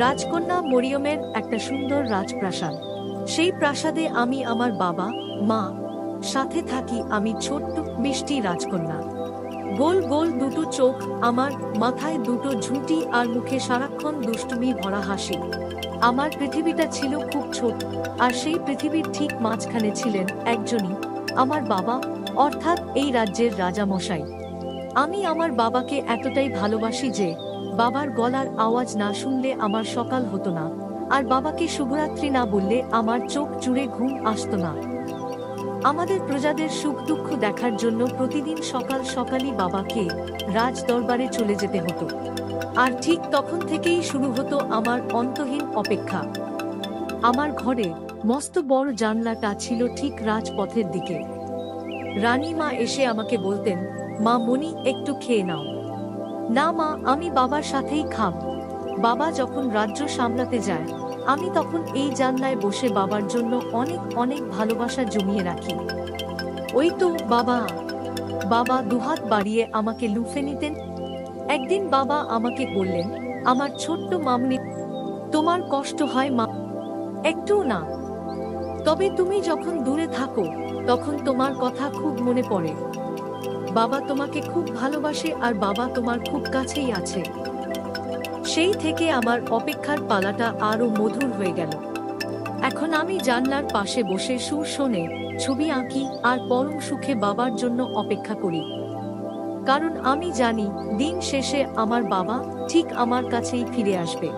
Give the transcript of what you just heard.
রাজকন্যা মরিয়মের একটা সুন্দর রাজপ্রাসাদ। সেই প্রাসাদে আমি আমার বাবা মা সাথে থাকি। আমি ছোট্ট মিষ্টি রাজকন্যা, গোল গোল দুটো চোখ, আমার মাথায় দুটো ঝুঁটি আর মুখে সারাক্ষণ দুষ্টুমি ভরা হাসি। আমার পৃথিবীটা ছিল খুব ছোট, আর সেই পৃথিবীর ঠিক মাঝখানে ছিলেন একজনই, আমার বাবা, অর্থাৎ এই রাজ্যের রাজামশাই। আমি আমার বাবাকে এতটাই ভালোবাসি যে বাবার গলার আওয়াজ না শুনলে আমার সকাল হতো না, আর বাবাকে শুভরাত্রি না বললে আমার চোখ জুড়ে ঘুম আসতো না। আমাদের প্রজাদের সুখ দুঃখ দেখার জন্য প্রতিদিন সকাল সকালই বাবাকে রাজ দরবারে চলে যেতে হতো। আর ঠিক তখন থেকেই শুরু হতো আমার অন্তহীন অপেক্ষা। আমার ঘরে মস্ত বড় জানলাটা ছিল ঠিক রাজপথের দিকে। রানী মা এসে আমাকে বলতেন, মা মনি, একটু খেয়ে নাও। না মা, আমি বাবার সাথেই খাব। বাবা যখন রাজ্য সামলাতে যায়, আমি তখন এই জানলায় বসে বাবার জন্য অনেক অনেক ভালোবাসা জমিয়ে রাখি। ওই তো বাবা। বাবা দুহাত বাড়িয়ে আমাকে লুফে নিতেন। একদিন বাবা আমাকে বললেন, আমার ছোট্ট মামনি, তোমার কষ্ট হয় মা? একটুও না। তবে তুমি যখন দূরে থাকো তখন তোমার কথা খুব মনে পড়ে। বাবা তোমাকে খুব ভালোবাসে, আর বাবা তোমার খুব কাছেই আছে। সেই থেকে আমার অপেক্ষার পালাটা আরো মধুর হয়ে গেল। এখন আমি জানলার পাশে বসে সুর শোনে, ছবি আঁকি, আর পরম সুখে বাবার জন্য অপেক্ষা করি। কারণ আমি জানি দিন শেষে আমার বাবা ঠিক আমার কাছেই ফিরে আসবে।